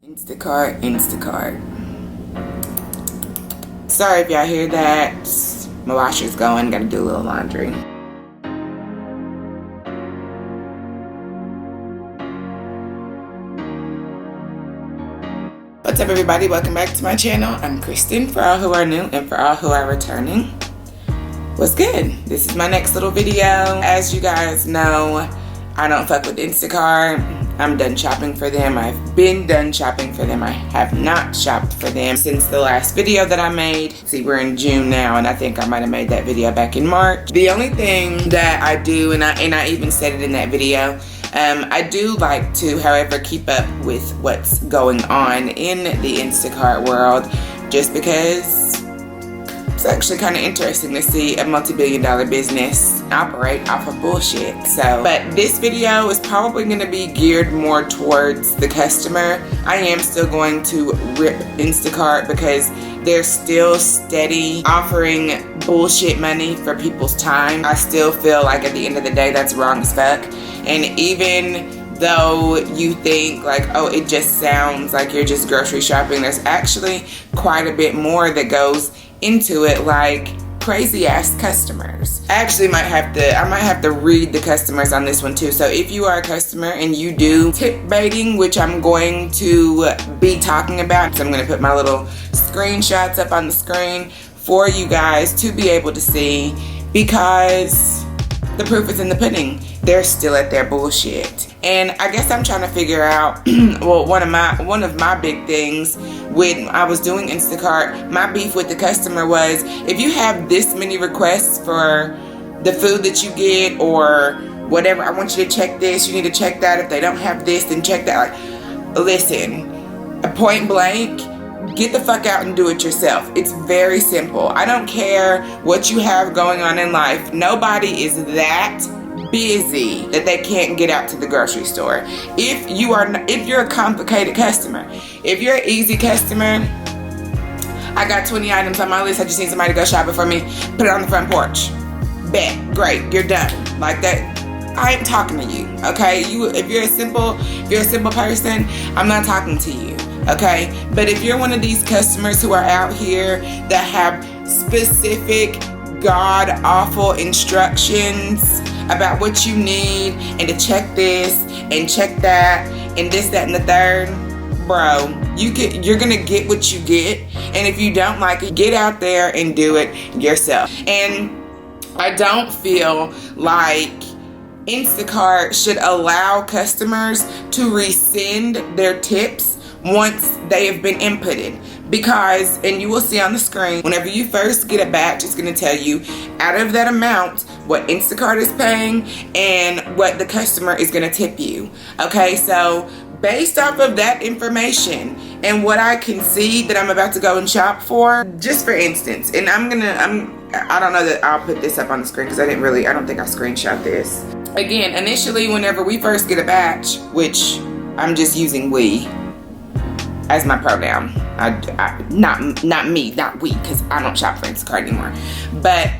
Instacart. Sorry if y'all hear that. My washer's going, gotta do a little laundry. What's up everybody, welcome back to my channel. I'm Kristen, for all who are new and for all who are returning. What's good? This is my next little video. As you guys know, I don't fuck with Instacart. I'm done shopping for them. I've been done shopping for them. I have not shopped for them since the last video that I made. See, we're in June now, and I think I might have made that video back in March. The only thing that I do, and I even said it in that video, I do like to, however, keep up with what's going on in the Instacart world, just because it's actually kind of interesting to see a multi-billion-dollar business operate off of bullshit. But this video is probably going to be geared more towards the customer. I am still going to rip Instacart because they're still steady offering bullshit money for people's time. I still feel like at the end of the day that's wrong as fuck. And even though you think like, oh, it just sounds like you're just grocery shopping, there's actually quite a bit more that goes into it, like crazy ass customers. I might have to read the customers on this one too. So if you are a customer and you do tip baiting, which I'm going to be talking about, so I'm going to put my little screenshots up on the screen for you guys to be able to see, because the proof is in the pudding. They're still at their bullshit. And I guess I'm trying to figure out, well, one of my big things when I was doing Instacart, my beef with the customer was, if you have this many requests for the food that you get or whatever, I want you to check this, you need to check that. If they don't have this, then check that. Like, listen, a point blank, get the fuck out and do it yourself. It's very simple. I don't care what you have going on in life. Nobody is that busy that they can't get out to the grocery store. If you're a complicated customer, if you're an easy customer, I got 20 items on my list, I just need somebody to go shopping for me, put it on the front porch. Bet, great, you're done. Like that, I ain't talking to you, okay? If you're a simple person, I'm not talking to you, okay? But if you're one of these customers who are out here that have specific god-awful instructions about what you need, and to check this and check that and this, that, and the third, bro, you're gonna get what you get. And if you don't like it, get out there and do it yourself. And I don't feel like Instacart should allow customers to rescind their tips once they have been inputted, because, and you will see on the screen, whenever you first get a batch, it's going to tell you out of that amount what Instacart is paying and what the customer is going to tip you. Okay, so based off of that information and what I can see that I'm about to go and shop for, just for instance, and I don't know that I'll put this up on the screen because I don't think I screenshot this. Again, initially, whenever we first get a batch, which I'm just using we as my pronoun, not me, not we, because I don't shop for Instacart anymore. But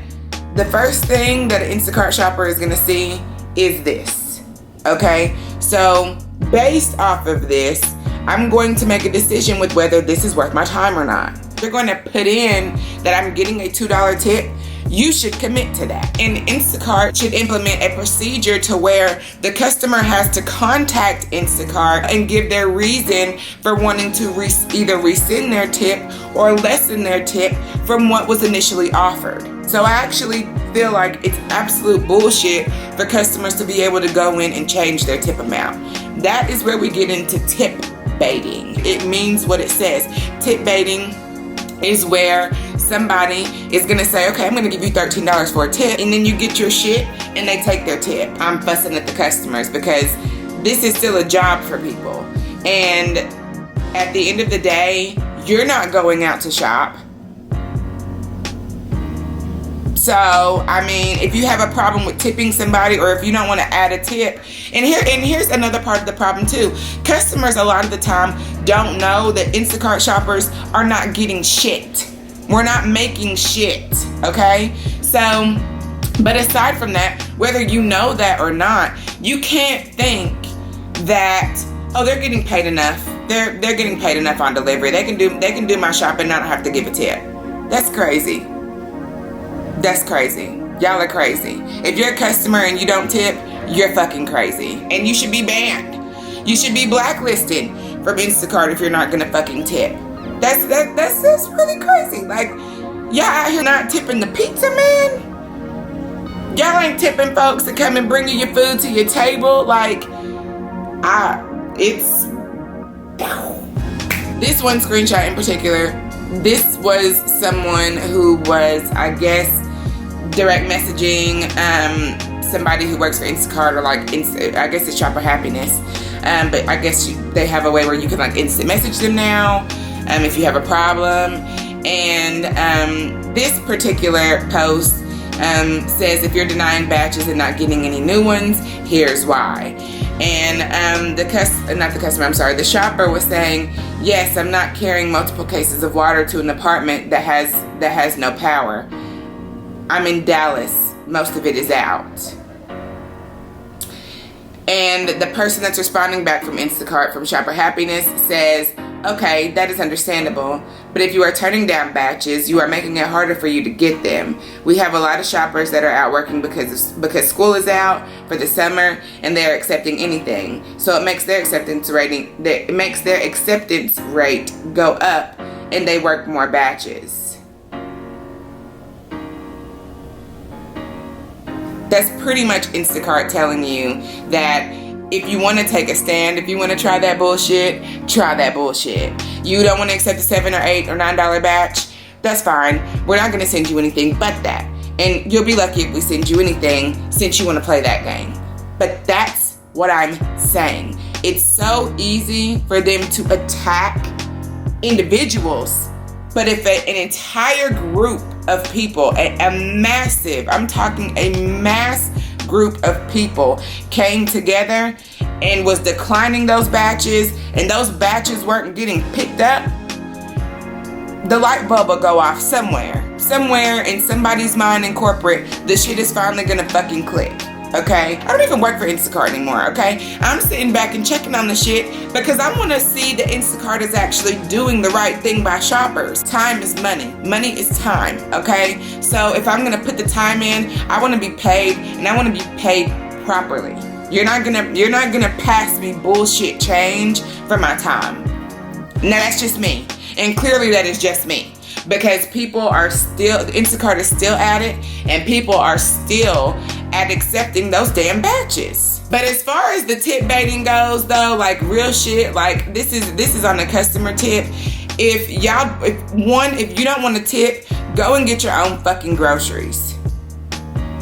the first thing that an Instacart shopper is going to see is this, okay? So based off of this, I'm going to make a decision with whether this is worth my time or not. If you're going to put in that I'm getting a $2 tip, you should commit to that. And Instacart should implement a procedure to where the customer has to contact Instacart and give their reason for wanting to either rescind their tip or lessen their tip from what was initially offered. So I actually feel like it's absolute bullshit for customers to be able to go in and change their tip amount. That is where we get into tip baiting. It means what it says. Tip baiting is where somebody is gonna say, okay, I'm gonna give you $13 for a tip, and then you get your shit and they take their tip. I'm fussing at the customers because this is still a job for people. And at the end of the day, you're not going out to shop. So, I mean, if you have a problem with tipping somebody, or if you don't want to add a tip, and here's another part of the problem too. Customers a lot of the time don't know that Instacart shoppers are not getting shit. We're not making shit, okay? So, but aside from that, whether you know that or not, you can't think that, oh, they're getting paid enough they're getting paid enough on delivery. They can do my shopping and I don't have to give a tip. That's crazy. That's crazy. Y'all are crazy. If you're a customer and you don't tip, you're fucking crazy. And you should be banned. You should be blacklisted from Instacart if you're not gonna fucking tip. That's really crazy. Like, y'all out here not tipping the pizza man? Y'all ain't tipping folks that come and bring you your food to your table? Like, it's... This one screenshot in particular, this was someone who was, I guess, direct messaging somebody who works for Instacart, or like, I guess it's Shopper Happiness. But I guess they have a way where you can like instant message them now if you have a problem. And this particular post says, if you're denying batches and not getting any new ones, here's why. And the shopper was saying, yes, I'm not carrying multiple cases of water to an apartment that has no power. I'm in Dallas. Most of it is out. And the person that's responding back from Instacart, from Shopper Happiness, says, okay, that is understandable, but if you are turning down batches, you are making it harder for you to get them. We have a lot of shoppers that are out working because school is out for the summer and they are accepting anything. So it makes their acceptance rate go up and they work more batches. That's pretty much Instacart telling you that if you want to take a stand, if you want to try that bullshit, try that bullshit. You don't want to accept a $7 or $8 or $9 batch? That's fine. We're not going to send you anything but that. And you'll be lucky if we send you anything since you want to play that game. But that's what I'm saying. It's so easy for them to attack individuals. But if an entire group of people, a massive, I'm talking a mass group of people came together and was declining those batches, and those batches weren't getting picked up, the light bulb will go off somewhere in somebody's mind in corporate. The shit is finally gonna fucking click. Okay, I don't even work for Instacart anymore. Okay, I'm sitting back and checking on the shit because I want to see that Instacart is actually doing the right thing by shoppers. Time is money. Money is time. Okay, so if I'm gonna put the time in, I want to be paid, and I want to be paid properly. You're not gonna pass me bullshit change for my time. Now that's just me, and clearly that is just me. Because Instacart is still at it, and people are still at accepting those damn batches. But as far as the tip baiting goes, though, like real shit, like this is on the customer tip. If you don't want to tip, go and get your own fucking groceries.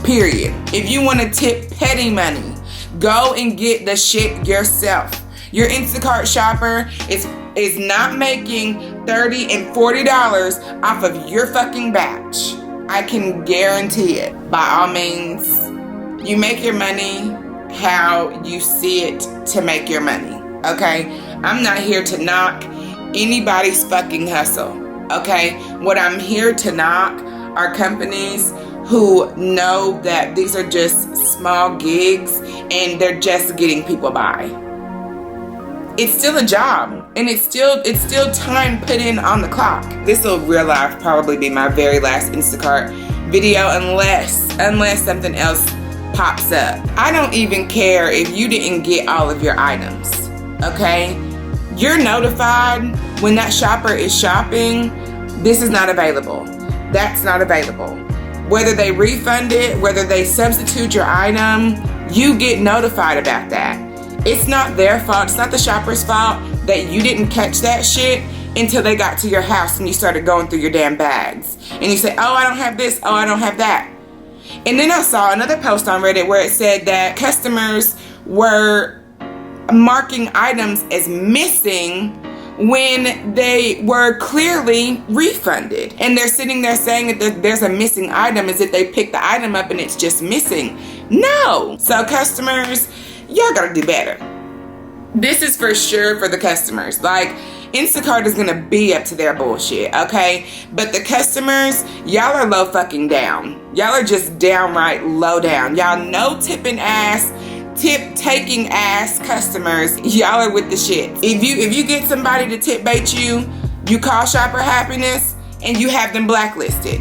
Period. If you want to tip petty money, go and get the shit yourself. Your Instacart shopper is not making $30 and $40 off of your fucking batch. I can guarantee it. By all means, you make your money how you see it to make your money. Okay? I'm not here to knock anybody's fucking hustle. Okay? What I'm here to knock are companies who know that these are just small gigs and they're just getting people by. It's still a job, and it's still time put in on the clock. This will real life probably be my very last Instacart video unless something else pops up. I don't even care if you didn't get all of your items, okay? You're notified when that shopper is shopping, this is not available. That's not available. Whether they refund it, whether they substitute your item, you get notified about that. It's not their fault, it's not the shopper's fault that you didn't catch that shit until they got to your house and you started going through your damn bags. And you say, oh, I don't have this, oh, I don't have that. And then I saw another post on Reddit where it said that customers were marking items as missing when they were clearly refunded. And they're sitting there saying that there's a missing item as if they picked the item up and it's just missing. No! So customers, y'all gotta do better. This is for sure for the customers. Like, Instacart is gonna be up to their bullshit, okay? But the customers, y'all are low fucking down. Y'all are just downright low down. Y'all no tipping ass tip taking ass customers, y'all are with the shit. If you get somebody to tip bait you, you call Shopper Happiness and you have them blacklisted.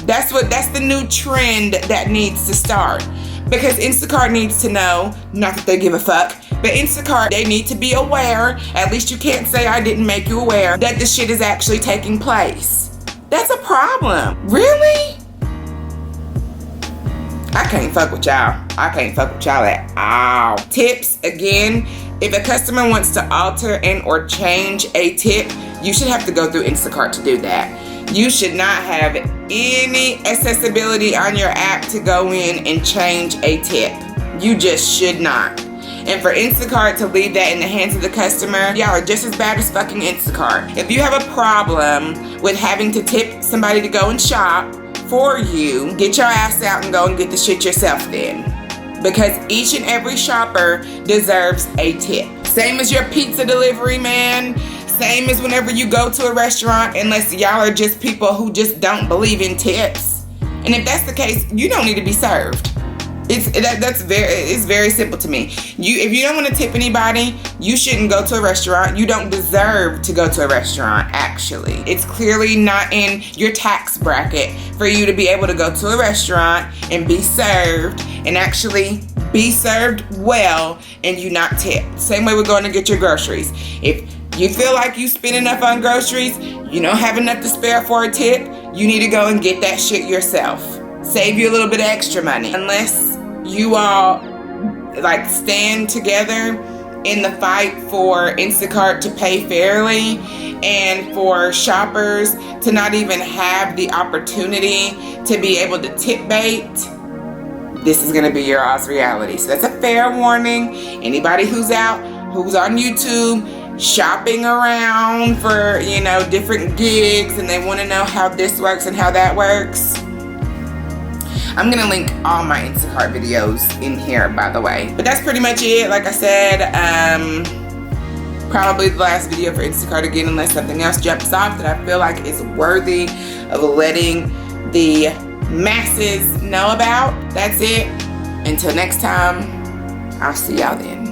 That's the new trend that needs to start. Because Instacart needs to know, not that they give a fuck, but Instacart, they need to be aware, at least you can't say I didn't make you aware, that the shit is actually taking place. That's a problem. Really? I can't fuck with y'all. I can't fuck with y'all at all. Tips, again, if a customer wants to alter and or change a tip, you should have to go through Instacart to do that. You should not have any accessibility on your app to go in and change a tip. You just should not. And for Instacart to leave that in the hands of the customer, y'all are just as bad as fucking Instacart. If you have a problem with having to tip somebody to go and shop for you, get your ass out and go and get the shit yourself then. Because each and every shopper deserves a tip. Same as your pizza delivery man. Same as whenever you go to a restaurant, unless y'all are just people who just don't believe in tips. And if that's the case, you don't need to be served. It's very simple to me. If you don't want to tip anybody, you shouldn't go to a restaurant. You don't deserve to go to a restaurant, actually. It's clearly not in your tax bracket for you to be able to go to a restaurant and be served and actually be served well and you not tip. Same way we're going to get your groceries. If you feel like you spend enough on groceries, you don't have enough to spare for a tip, you need to go and get that shit yourself. Save you a little bit of extra money. Unless you all like stand together in the fight for Instacart to pay fairly and for shoppers to not even have the opportunity to be able to tip bait, this is gonna be your all's reality. So that's a fair warning. Anybody who's on YouTube shopping around for, different gigs and they want to know how this works and how that works, I'm gonna link all my Instacart videos in here, by the way. But that's pretty much it. Like I said, probably the last video for Instacart again, unless something else jumps off that I feel like is worthy of letting the masses know about. That's it. Until next time, I'll see y'all then.